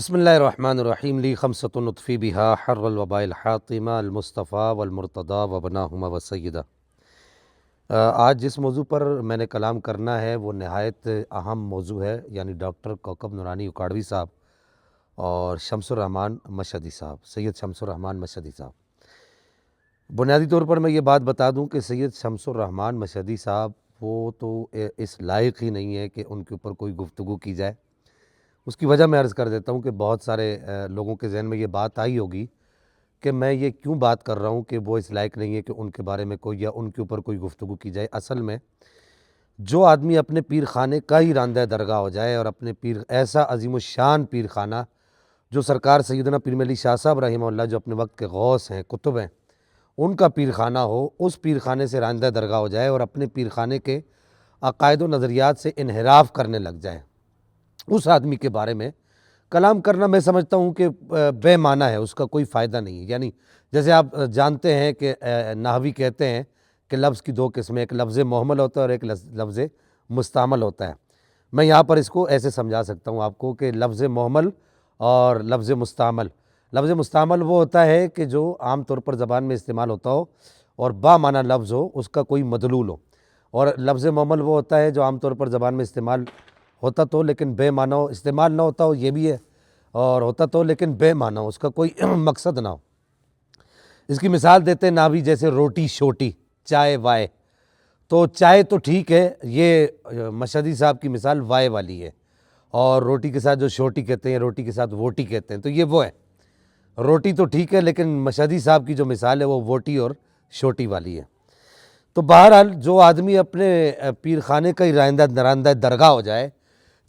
بسم اللہ الرحمن الرحیم لی خمسۃ نطفی بہا حر الوباء الحاطمہ المصطفیٰ والمرتضیٰ وبناہما وسیدہ۔ آج جس موضوع پر میں نے کلام کرنا ہے وہ نہایت اہم موضوع ہے، یعنی ڈاکٹر کوکب نورانی اکاڑوی صاحب اور شمس الرحمان مشہدی صاحب، سید شمس الرحمان مشہدی صاحب۔ بنیادی طور پر میں یہ بات بتا دوں کہ سید شمس الرحمان مشہدی صاحب وہ تو اس لائق ہی نہیں ہے کہ ان کے اوپر کوئی گفتگو کی جائے۔ اس کی وجہ میں عرض کر دیتا ہوں کہ بہت سارے لوگوں کے ذہن میں یہ بات آئی ہوگی کہ میں یہ کیوں بات کر رہا ہوں کہ وہ اس لائق نہیں ہے کہ ان کے بارے میں کوئی یا ان کے اوپر کوئی گفتگو کی جائے۔ اصل میں جو آدمی اپنے پیر خانے کا ہی راندہ درگاہ ہو جائے اور اپنے پیر ایسا عظیم الشان پیر خانہ جو سرکار سیدنا پیر ملی شاہ صاحب رحمہ اللہ جو اپنے وقت کے غوث ہیں، کتب ہیں، ان کا پیر خانہ ہو، اس پیر خانے سے راندہ درگاہ ہو جائے اور اپنے پیر خانے کے عقائد و نظریات سے انحراف کرنے لگ جائے، اس آدمی کے بارے میں کلام کرنا میں سمجھتا ہوں کہ بے معنی ہے، اس کا کوئی فائدہ نہیں ہے۔ یعنی جیسے آپ جانتے ہیں کہ نحوی کہتے ہیں کہ لفظ کی دو قسمیں، ایک لفظ محمل ہوتا ہے اور ایک لفظ مستعمل ہوتا ہے۔ میں یہاں پر اس کو ایسے سمجھا سکتا ہوں آپ کو کہ لفظ محمل اور لفظ مستعمل۔ لفظ مستعمل وہ ہوتا ہے کہ جو عام طور پر زبان میں استعمال ہوتا ہو اور با معنی لفظ ہو، اس کا کوئی مدلول ہو، اور لفظ محمل وہ ہوتا ہے جو عام طور پر زبان میں استعمال ہوتا تو لیکن بے معنی ہو، استعمال نہ ہوتا ہو یہ بھی ہے، اور ہوتا تو لیکن بے معنی ہو، اس کا کوئی مقصد نہ ہو۔ اس کی مثال دیتے ہیں ناوی، جیسے روٹی شوٹی، چائے وائے۔ تو چائے تو ٹھیک ہے، یہ مشہدی صاحب کی مثال وائے والی ہے، اور روٹی کے ساتھ جو شوٹی کہتے ہیں، روٹی کے ساتھ ووٹی کہتے ہیں، تو یہ وہ ہے۔ روٹی تو ٹھیک ہے لیکن مشہدی صاحب کی جو مثال ہے وہ ووٹی اور شوٹی والی ہے۔ تو بہرحال جو آدمی اپنے پیر خانے کا ہی راندہ درگاہ ہو جائے،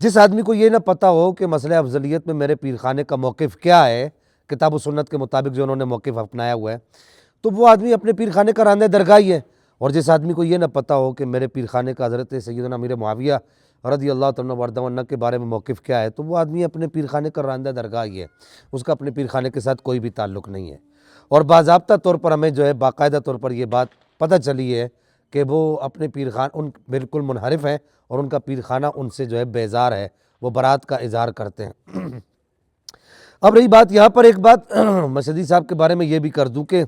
جس آدمی کو یہ نہ پتہ ہو کہ مسئلہ افضلیت میں میرے پیر خانے کا موقف کیا ہے، کتاب و سنت کے مطابق جو انہوں نے موقف اپنایا ہوا ہے، تو وہ آدمی اپنے پیر خانے کا راندہ درگاہ ہی ہے۔ اور جس آدمی کو یہ نہ پتہ ہو کہ میرے پیر خانے کا حضرت سیدنا امیر معاویہ رضی اللہ تعالیٰ عنہ کے بارے میں موقف کیا ہے، تو وہ آدمی اپنے پیر خانے کا راندہ درگاہ ہی ہے، اس کا اپنے پیر خانے کے ساتھ کوئی بھی تعلق نہیں ہے۔ اور باضابطہ طور پر ہمیں جو ہے باقاعدہ طور پر یہ بات پتہ چلی ہے کہ وہ اپنے پیر خان ان بالکل منحرف ہیں، اور ان کا پیر خانہ ان سے جو ہے بیزار ہے، وہ برات کا اظہار کرتے ہیں۔ اب رہی بات یہاں پر ایک بات مشہدی صاحب کے بارے میں یہ بھی کر دوں کہ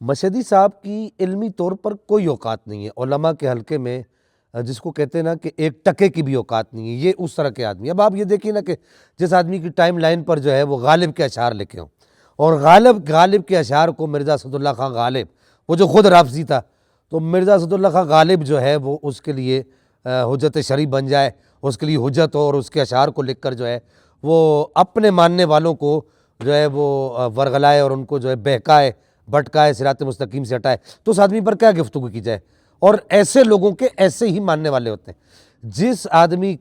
مشہدی صاحب کی علمی طور پر کوئی اوقات نہیں ہے، علماء کے حلقے میں جس کو کہتے ہیں نا کہ ایک ٹکے کی بھی اوقات نہیں ہے، یہ اس طرح کے آدمی۔ اب آپ یہ دیکھیں نا کہ جس آدمی کی ٹائم لائن پر جو ہے وہ غالب کے اشعار لکھے ہوں، اور غالب کے اشعار کو مرزا اسد اللہ خان غالب، وہ جو خود رافضی تھا، تو مرزا اسد اللہ خان غالب جو ہے وہ اس کے لیے حجت شرعی بن جائے، اس کے لیے حجت ہو، اور اس کے اشعار کو لکھ کر جو ہے وہ اپنے ماننے والوں کو جو ہے وہ ورغلائے اور ان کو جو ہے بہکائے، بھٹکائے، صراط مستقیم سے ہٹائے، تو اس آدمی پر کیا گفتگو کی جائے؟ اور ایسے لوگوں کے ایسے ہی ماننے والے ہوتے ہیں۔ جس آدمی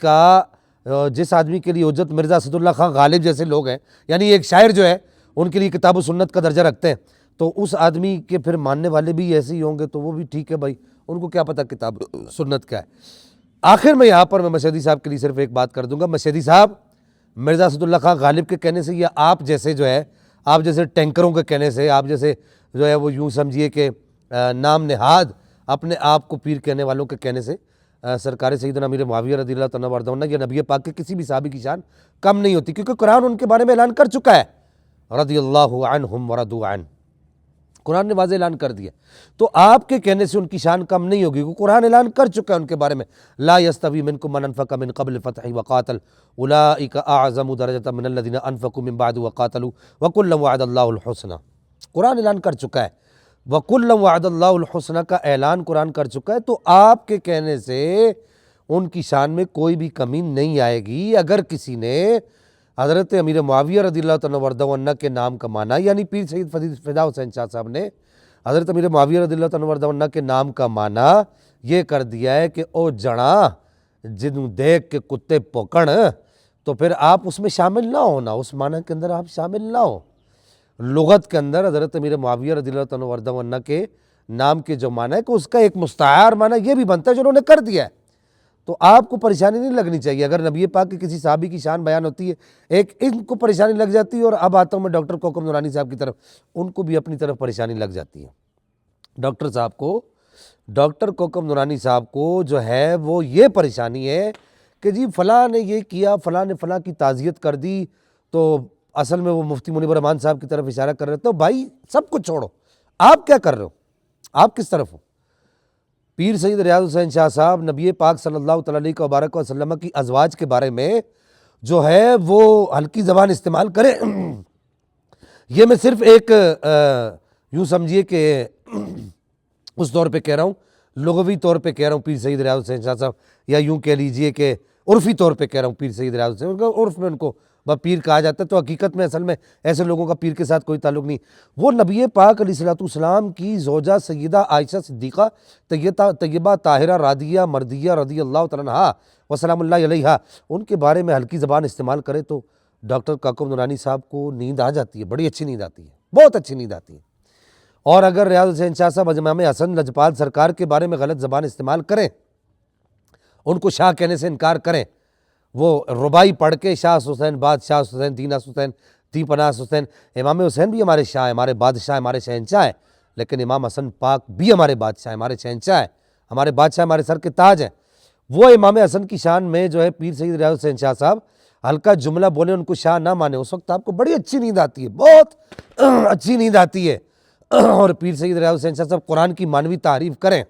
کے لیے حجت مرزا اسد اللہ خان غالب جیسے لوگ ہیں، یعنی ایک شاعر جو ہے ان کے لیے کتاب و سنت کا درجہ رکھتے ہیں، تو اس آدمی کے پھر ماننے والے بھی ایسے ہی ہوں گے، تو وہ بھی ٹھیک ہے بھائی، ان کو کیا پتہ کتاب سنت کیا ہے۔ آخر میں یہاں پر میں مشہدی صاحب کے لیے صرف ایک بات کر دوں گا، مشہدی صاحب مرزا اسد اللہ خان غالب کے کہنے سے، یا آپ جیسے جو ہے آپ جیسے ٹینکروں کے کہنے سے، آپ جیسے جو ہے وہ یوں سمجھیے کہ نام نہاد اپنے آپ کو پیر کہنے والوں کے کہنے سے سرکار سیدنا امیر معاویہ رضی اللہ تعالیٰ عنہ یا نبی پاک کے کسی بھی صحابی کی شان کم نہیں ہوتی، کیونکہ قرآن ان کے بارے میں اعلان کر چکا ہے، رضی اللہ عنہم ورضوا عنہ، قرآن نے واضح اعلان کر دیا۔ تو آپ کے کہنے سے ان کی شان کم نہیں ہوگی، کیونکہ قرآن اعلان کر چکا ہے ان کے بارے میں، لا یستوی منکم من انفق من قبل الفتح وقاتل اولئک اعظم درجۃ من الذین انفقوا من بعد وقاتلوا وکلا وعد اللہ الحسنى، قرآن اعلان کر چکا ہے، وکلا وعد اللہ الحسنى کا اعلان قرآن کر چکا ہے۔ تو آپ کے کہنے سے ان کی شان میں کوئی بھی کمی نہیں آئے گی۔ اگر کسی نے حضرت امیر معاویہ رضی اللہ تعالیٰ عنہ کے نام کا معنی، یعنی پیر سید فدا حسین شاہ صاحب نے حضرت امیر معاویہ رضی اللہ تعالیٰ عنہ کے نام کا معنی یہ کر دیا ہے کہ او جڑا جنوں دیکھ کے کتے پوکڑ، تو پھر آپ اس میں شامل نہ ہونا، اس معنی کے اندر آپ شامل نہ ہو۔ لغت کے اندر حضرت امیر معاویہ رضی اللہ تعالیٰ عنہ کے نام کے جو معنی ہے کہ اس کا ایک مستعار معنی یہ بھی بنتا ہے جو انہوں نے کر دیا ہے، تو آپ کو پریشانی نہیں لگنی چاہیے۔ اگر نبی پاک کی کسی صحابی کی شان بیان ہوتی ہے، ایک ان کو پریشانی لگ جاتی ہے، اور اب آتا ہوں میں ڈاکٹر کوکب نورانی صاحب کی طرف، ان کو بھی اپنی طرف پریشانی لگ جاتی ہے۔ ڈاکٹر کوکب نورانی صاحب کو جو ہے وہ یہ پریشانی ہے کہ جی فلاں نے یہ کیا، فلاں نے فلاں کی تعزیت کر دی، تو اصل میں وہ مفتی منیب الرحمان صاحب کی طرف اشارہ کر رہے تو بھائی سب کچھ چھوڑو، آپ کیا کر رہے ہو، آپ کس طرف ہو؟ پیر سید ریاض حسین شاہ صاحب نبی پاک صلی اللہ تعالیٰ علیہ وبارک وسلم کی ازواج کے بارے میں جو ہے وہ ہلکی زبان استعمال کریں، یہ میں صرف ایک یوں سمجھیے کہ اس طور پہ کہہ رہا ہوں، لغوی طور پہ کہہ رہا ہوں پیر سید ریاض حسین شاہ صاحب، یا یوں کہہ لیجئے کہ عرفی طور پہ کہہ رہا ہوں پیر سید ریاض حسین، عرف میں ان کو پیر کہا جاتا ہے، تو حقیقت میں اصل میں ایسے لوگوں کا پیر کے ساتھ کوئی تعلق نہیں۔ وہ نبی پاک علیہ السلام کی زوجہ سیدہ عائشہ صدیقہ طیبہ طاہرہ رادیہ مردیہ رضی اللہ تعالیٰ عنہا وسلام اللہ علیہا، ان کے بارے میں ہلکی زبان استعمال کرے تو ڈاکٹر کاکب نورانی صاحب کو نیند آ جاتی ہے، بڑی اچھی نیند آتی ہے، بہت اچھی نیند آتی ہے۔ اور اگر ریاض حسین شاہ صاحب امام حسن لجپال سرکار کے بارے میں غلط زبان استعمال کریں، ان کو شاہ کہنے سے انکار کریں، وہ ربائی پڑھ کے شاہ حسین بادشاہ حسین دین حسین دی پناہ حسین، امام حسین بھی ہمارے شاہ، ہمارے بادشاہ، ہمارے شہنشاہ ہیں، لیکن امام حسن پاک بھی ہمارے بادشاہ، ہمارے شہنشاہ ہیں، ہمارے بادشاہ ہمارے سر کے تاج ہیں۔ وہ امام حسن کی شان میں جو ہے پیر سید ریاض حسین شاہ صاحب ہلکا جملہ بولے، ان کو شاہ نہ مانے، اس وقت آپ کو بڑی اچھی نیند آتی ہے، بہت اچھی نیند آتی ہے۔ اور پیر سید ریاض حسین شاہ صاحب قرآن کی مانوی تعریف کریں،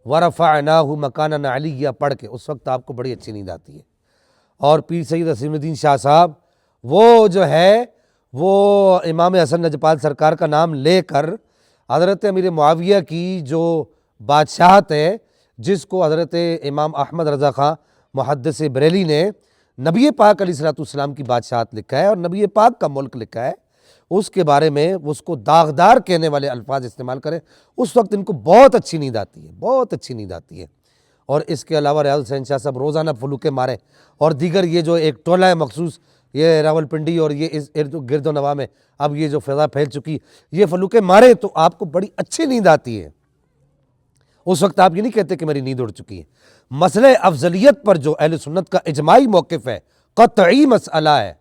وَرَفَعْنَاهُ مَكَانًا عَلِيًّا پڑھ کے، اس وقت آپ کو بڑی اچھی نیند آتی ہے۔ اور پیر سید حسین الدین شاہ صاحب وہ جو ہے وہ امام حسن لجپال سرکار کا نام لے کر حضرت امیر معاویہ کی جو بادشاہت ہے، جس کو حضرت امام احمد رضا خان محدث بریلی نے نبی پاک علیہ السلام کی بادشاہت لکھا ہے اور نبی پاک کا ملک لکھا ہے، اس کے بارے میں اس کو داغدار کہنے والے الفاظ استعمال کریں، اس وقت ان کو بہت اچھی نیند آتی ہے، بہت اچھی نیند آتی ہے۔ اور اس کے علاوہ ریاض حسین شاہ صاحب روزانہ فلوکے مارے، اور دیگر یہ جو ایک ٹولہ ہے مخصوص، یہ راول پنڈی اور یہ اس ارد گرد و نواح میں اب یہ جو فضا پھیل چکی، یہ فلوکے مارے تو آپ کو بڑی اچھی نیند آتی ہے، اس وقت آپ یہ نہیں کہتے کہ میری نیند اڑ چکی ہے۔ مسئلہ افضلیت پر جو اہل سنت کا اجماعی موقف ہے، قطعی مسئلہ ہے،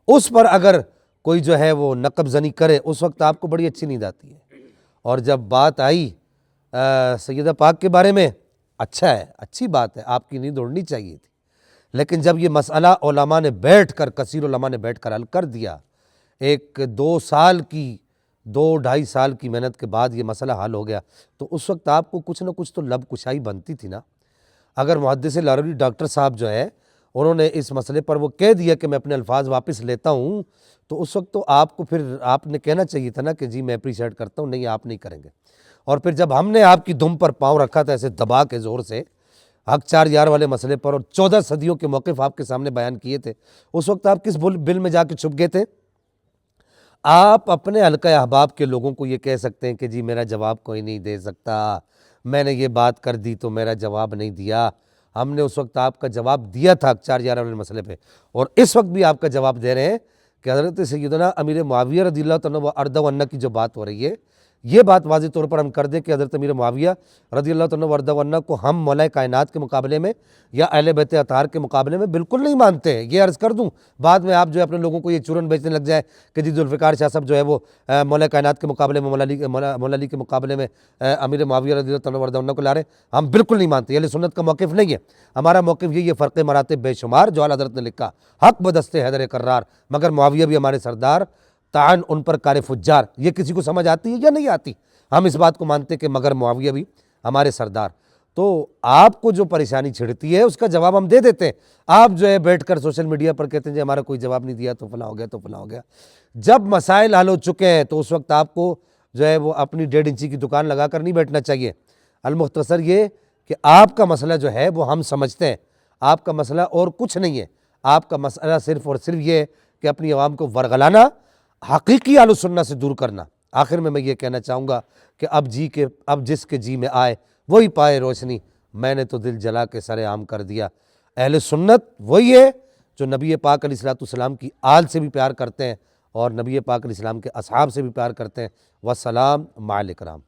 اس پر اگر کوئی جو ہے وہ نقب زنی کرے، اس وقت آپ کو بڑی اچھی نیند آتی ہے۔ اور جب بات آئی سیدہ پاک کے بارے میں، اچھا ہے، اچھی بات ہے، آپ کی نیند اڑنی چاہیے تھی، لیکن جب یہ مسئلہ علماء نے بیٹھ کر، کثیر علماء نے بیٹھ کر حل کر دیا، ایک 2 ڈھائی سال کی محنت کے بعد یہ مسئلہ حل ہو گیا، تو اس وقت آپ کو کچھ نہ کچھ تو لب کشائی بنتی تھی نا۔ اگر محدث لاہوری ڈاکٹر صاحب جو ہے انہوں نے اس مسئلے پر وہ کہہ دیا کہ میں اپنے الفاظ واپس لیتا ہوں، تو اس وقت تو آپ کو پھر آپ نے کہنا چاہیے تھا نا کہ جی میں اپریشیٹ کرتا ہوں، نہیں آپ نہیں کریں گے۔ اور پھر جب ہم نے آپ کی دم پر پاؤں رکھا تھا ایسے دبا کے زور سے، حق 4 یار والے مسئلے پر، اور 14 صدیوں کے موقف آپ کے سامنے بیان کیے تھے، اس وقت آپ کس بل میں جا کے چھپ گئے تھے؟ آپ اپنے حلقہ احباب کے لوگوں کو یہ کہہ سکتے ہیں کہ جی میرا جواب کوئی نہیں دے سکتا، میں نے یہ بات کر دی تو میرا جواب نہیں دیا، ہم نے اس وقت آپ کا جواب دیا تھا 4 یار والے مسئلے پہ، اور اس وقت بھی آپ کا جواب دے رہے ہیں کہ حضرت سیدنا امیر معاویہ رضی اللہ تعالیٰ وارضہ عنہ کی جو بات ہو رہی ہے، یہ بات واضح طور پر ہم کر دیں کہ حضرت امیر معاویہ رضی اللہ تعالیٰ وارضہ عنہ کو ہم مولا کائنات کے مقابلے میں یا اہل بیت اطہار کے مقابلے میں بالکل نہیں مانتے ہیں، یہ عرض کر دوں، بعد میں آپ جو ہے اپنے لوگوں کو یہ چورن بیچنے لگ جائے کہ جی ذوالفقار شاہ صاحب جو ہے وہ مولا کائنات کے مقابلے میں مولا علی کے مقابلے میں امیر معاویہ رضی اللہ تعالیٰ وارضہ عنہ کو لا رہے ہیں، ہم بالکل نہیں مانتے، اہل سنت کا موقف نہیں ہے، ہمارا موقف یہ فرق مراتب بے شمار جو اعلیٰ حضرت نے لکھا، حق بدست حیدر کرار، مگر معاویہ بھی ہمارے سردار، تعان ان پر کار فجار، یہ کسی کو سمجھ آتی ہے یا نہیں آتی؟ ہم اس بات کو مانتے کہ مگر معاویہ بھی ہمارے سردار۔ تو آپ کو جو پریشانی چھڑتی ہے اس کا جواب ہم دے دیتے ہیں، آپ جو ہے بیٹھ کر سوشل میڈیا پر کہتے ہیں جی ہمارا کوئی جواب نہیں دیا تو فلاں ہو گیا تو فلاں ہو گیا۔ جب مسائل حل ہو چکے ہیں تو اس وقت آپ کو جو ہے وہ اپنی 1.5 انچی کی دکان لگا کر نہیں بیٹھنا چاہیے۔ المختصر یہ کہ آپ کا مسئلہ جو ہے وہ ہم سمجھتے ہیں، آپ کا مسئلہ اور کچھ نہیں ہے، آپ کا مسئلہ صرف اور صرف یہ ہے کہ اپنی عوام کو ورغلانا، حقیقی اہل سنت سے دور کرنا۔ آخر میں یہ کہنا چاہوں گا کہ اب جس کے جی میں آئے وہی پائے روشنی، میں نے تو دل جلا کے سر عام کر دیا۔ اہل سنت وہی ہے جو نبی پاک علیہ السلام کی آل سے بھی پیار کرتے ہیں اور نبی پاک علیہ السلام کے اصحاب سے بھی پیار کرتے ہیں۔ والسلام مع الاکرام۔